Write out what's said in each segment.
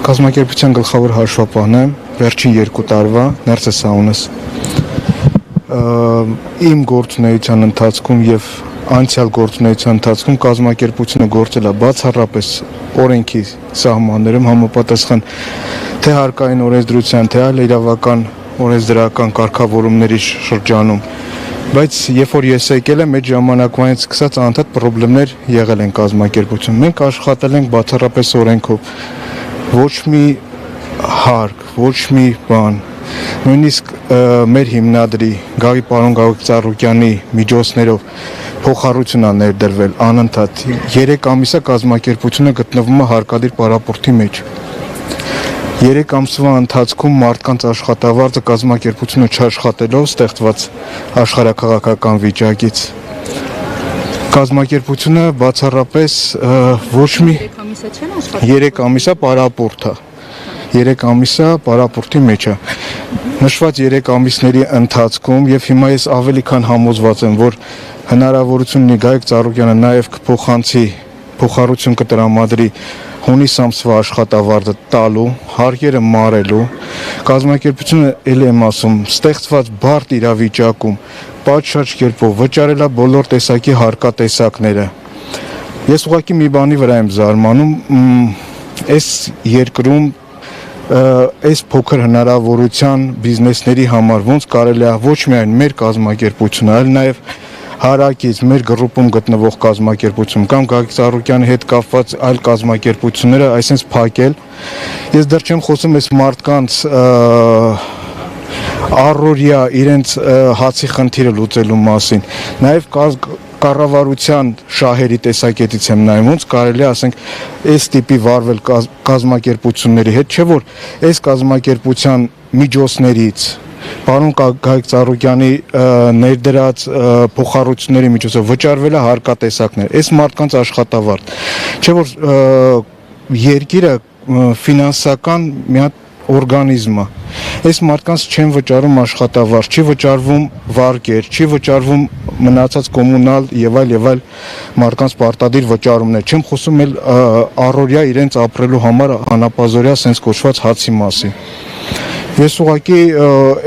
Կազմակերպության գլխավոր հաշվապահն եմ, վերջին 2 տարվա Ներսես Սաունես։ Իմ գործունեության ընթացքում եւ անցյալ գործունեության ընթացքում կազմակերպությունը գործել է բացառապես օրենքի սահմաններում համապատասխան թե հարկային օրենսդրության, թե այլ իրավական օրենսդրական կարգավորումների շրջանում, բայց երբ որ ես եկել եմ, այդ ժամանակվանից սկսած անդադ խնդիրներ եղել են կազմակերպությունում։ Մենք աշխատել ենք բացառապես օրենքով, ոչ մի հարկ, ոչ մի բան, նույնիսկ մեր հիմնադրի պարոն Գագիկ Ծառուկյանի միջոցներով փոխառություն է ներդրվել անընդհատ 3 ամիսա կազմակերպությունը գտնվում է հարկադիր պարապորտի մեջ։ 3 ամսվա ընթացքում մարդկանց աշխատավարձը կազմակերպությունը չաշխատելով ստեղծված աշխարհաքաղաքական վիճակից կազմակերպությունը բացառապես ոչ մի 3 ամիսա պարապորտ է։ 3 ամիսա պարապորտի մեջ է։ Նշված 3 ամիսների ընթացքում եւ հիմա ես ավելի քան համոզված եմ, որ հնարավորություն ունի Գագիկ Ծառուկյանը նաեւ կփոխանցի փոխառություն կտրամադրի հունիս ամսվա աշխատավարձը տալու, հարկերը մարելու, կազմակերպությունը ելի եմ ասում, ստեղծված բարդ իրավիճակում պատշաճ կերպով վճարելա բոլոր տեսակի հարկատեսակները։ Ես ուղղակի մի բանի վրա եմ զարմանում, այս երկրում այս փոքր հնարավորության բիզնեսների համար ոնց կարելի է ոչ միայն մեր կազմակերպությունը, այլ նաեւ հարակից մեր գրուպում գտնվող կազմակերպություն կամ Գագիկ Ծառուկյանի հետ կապված այլ կազմակերպությունները այսպես փակել։ Ես դեռ չեմ խոսում այս մարդկանց առօրյա իրենց հացի խնդիրը լուծելու մասին։ Նաեւ կառավարության շահերի տեսակետից եմ նայում, ոնց կարելի է ասենք այս տիպի վարվել կազմակերպությունների հետ, չէ՞ որ այս կազմակերպության միջոցներից պարոն Գագիկ Ծառուկյանի ներդրած փոխառությունների միջոցով վճարվել է հարկատեսակներ, այս մարդկանց աշխատավարձ, չէ՞ որ երկիրը ֆինանսական մի հատ օրգանիզմ է։ Այս մարդկանց չեն վճարում աշխատավարձ, չի վճարվում վարկեր, չի վճարվում մնացած կոմունալ եւ այլ մարդկանց պարտադիր վճարումներ։ Չեմ խոսում էլ առօրյա իրենց ապրելու համար անապազորյա sense կոչված հացի մասին։ Ես ուղղակի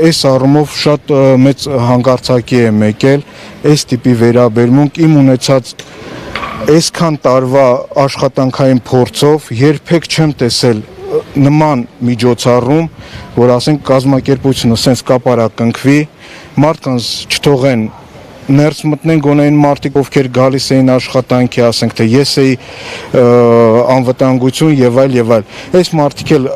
այս առումով շատ մեծ հանգարցակի եմ եկել այս տիպի վերաբերմունք իմ ունեցած այսքան տարվա աշխատանքային փորձով երբեք չեմ տեսել նման միջոցառում, որ ասենք կազմակերպությունը sense կապարակնքվի, մարդկանց չթողեն ներս մտնեն գոնե այն մարդիկ, ովքեր գալիս էին աշխատանքի, ասենք թե ես էի անվտանգություն եւ այլ։ Այս մարդիկ էլ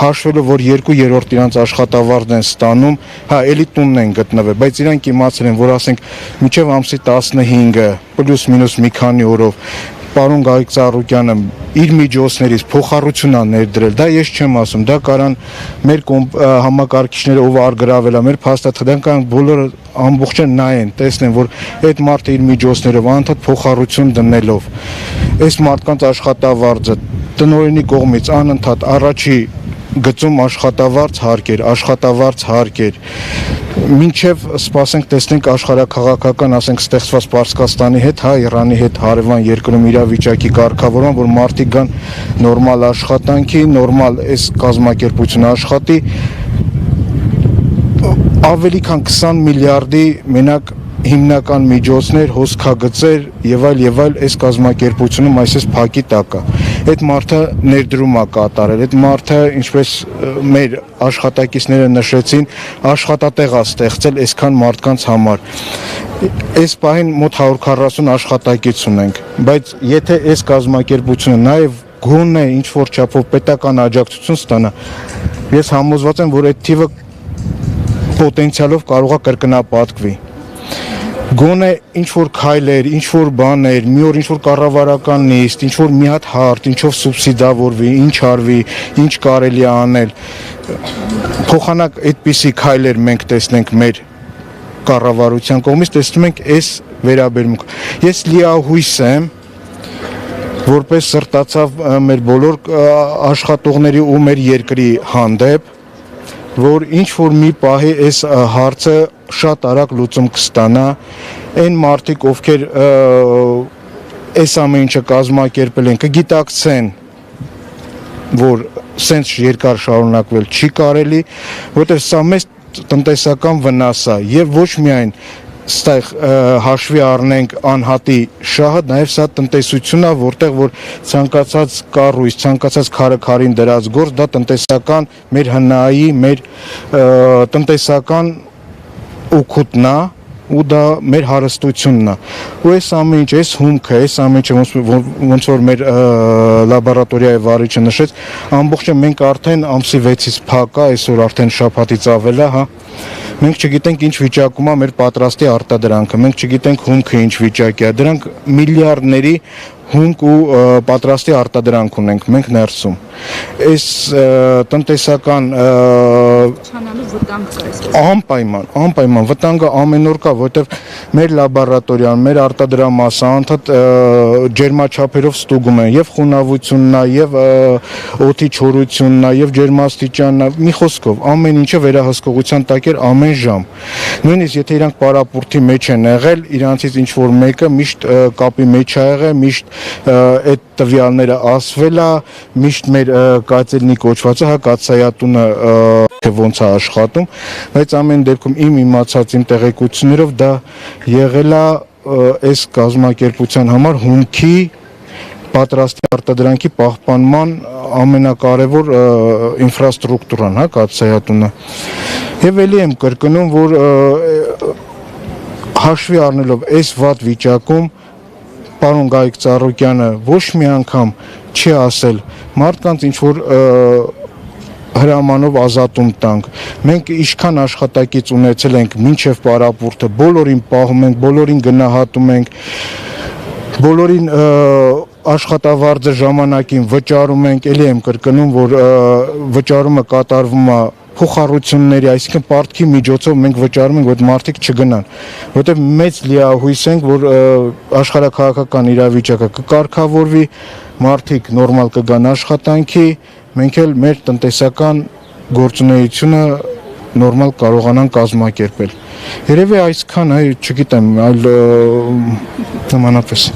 հաշվելով, որ 2/3 իրանց աշխատավարձն են ստանում, հա, էլի տունն են գտնվել, բայց իրանք իմացել են, որ ասենք մինչեւ ամսի 15-ը պլյուս մինուս մի քանի օրով պարոն Գագիկ Ծառուկյանը իր միջոցներից փոխառություն է ներդրել, դա ես չեմ ասում, դա կարան մեր համակարգիչները ով արգրավել է, մեր փաստաթղթան բոլորը ամբողջը նայեն, տեսնեն, որ այդ մարդը իր միջոցներով անդադ փոխառություն դնելով այս մարդկանց աշխատավարձը տնօրենի կողմից անընդհատ առաջի գծում աշխատավարձ հարկեր, մինչև սպասենք տեսնենք աշխարհաքաղաքական, ասենք ստեղծված Պարսկաստանի հետ, հա, Իրանի հետ հարևան երկրում իրավիճակի կարգավորման, որ մարդիկ գան նորմալ աշխատանքի, նորմալ այս կազմակերպությունը աշխատի, ավելի քան 20 միլիարդի մենակ հիմնական միջոցներ, հոսքագծեր եւ այլ այս կազմակերպությունում այսպես փակի տակ է։ Այդ մարդը ներդրում է կատարել, այդ մարդը, ինչպես մեր աշխատակիցները նշեցին, աշխատատեղ է ստեղծել այսքան մարդկանց համար։ Այս պահին մոտ 140 աշխատակից ունենք, բայց եթե այս կազմակերպությունը նաեւ գոնե ինչ որ չափով պետական աջակցություն ստանա, ես համոզված եմ, որ այդ թիվը պոտենցիալով կարող է կրկնապատկվի։ Գոնե ինչ որ քայլեր, ինչ որ բաներ, մի օր ինչ որ կառավարական նիստ, ինչ որ մի հատ հարթ, ինչով սուբսիդավորվի, ինչ արվի, ինչ կարելի է անել։ Փոխանակ այդպիսի քայլեր մենք տեսնենք մեր կառավարության կողմից, տեսնում ենք այս վերաբերմունք։ Ես լիահույս եմ, որպես սրտացավ մեր բոլոր աշխատողների ու մեր երկրի հանդեպ, որ ինչ որ մի պահի այս հարցը շատ արագ լուծում կստանա, այն մարդիկ, ովքեր այս ամեն ինչը կազմակերպել են, կգիտակցեն, որ սենց երկար շարունակվել չի կարելի, որտեղ սա մեծ տնտեսական վնաս է եւ ոչ միայն ստեղ հաշվի առնենք անհատի շահը, նաև սա տնտեսություն է, որտեղ որ ցանկացած կառույց, ցանկացած քարը-քարին դրած գործ, դա տնտեսական մեր հնայի, մեր տնտեսական օգուտն է ու դա մեր հարստությունն է։ Ու այս ամեն ինչ, այս հումքը, այս ամեն ինչը ոնց որ մեր լաբորատորիայի վարիչը նշեց, ամբողջը մենք արդեն ամսի 6-ից փակ է, այսօր արդեն շաբաթից ավել է, հա։ Մենք չգիտենք ինչ վիճակում է մեր պատրաստի արտադրանքը, մենք չգիտենք հումքը ինչ վիճակի է, դրանք միլիարդների հումք ու պատրաստի արտադրանք ունենք մենք ներսում։ Այս տնտեսական Չանալու վտանգ կա այսպես։ Անպայման վտանգը ամեն օր կա, որտեղ մեր լաբորատորիան, մեր արտադրամասը անդադ ջերմաչափերով ստուգում են եւ խոնավությունն է, եւ օդի չորությունն է, եւ ջերմաստիճանն է, մի խոսքով ամեն ինչը վերահսկողության տակ էր ամեն ժամ։ Նույնիսկ եթե իրանք պարապուրտի մեջ են եղել, իրանցից ինչ որ մեկը միշտ կապի մեջ է եղել, միշտ այդ տվյալները ասվել է, միշտ մեր կայծելնի կոչվածը, հա, կաթսայատունը ոնց է աշխատում, բայց ամեն դեպքում իմ իմացած իմ տեղեկություններով դա եղել է այս կազմակերպության համար հումքի պատրաստի արտադրանքի պահպանման ամենակարևոր ինֆրաստրուկտուրան, հա, կաթսայատունը։ Եվ ելի եմ կրկնում, որ հաշվի առնելով այս վատ վիճակում պարոն Գայիկ Ծառուկյանը ոչ մի անգամ չի ասել մարդկանց ինչ որ հրամանով ազատում տանք։ Մենք ինչքան աշխատակից ունեցել ենք մինչև պարապուրտը, բոլորին պահում ենք, բոլորին գնահատում ենք, բոլորին աշխատավարձը ժամանակին վճարում ենք, ելի եմ կրկնում, որ վճարումը կատարվում է փոխառությունների, այսինքն պարտքի միջոցով մենք վճարում ենք, որ մարդիկ չգնան, որտեղ մեծ լիահույս ենք, որ աշխարհաքաղաքական իրավիճակը կկարգավորվի, մարդիկ նորմալ կգան աշխատանքի, մենք էլ մեր տնտեսական գործունեությունը նորմալ կարողանանք կազմակերպել։ Երևի այսքան, չգիտեմ, այլ նմանապես։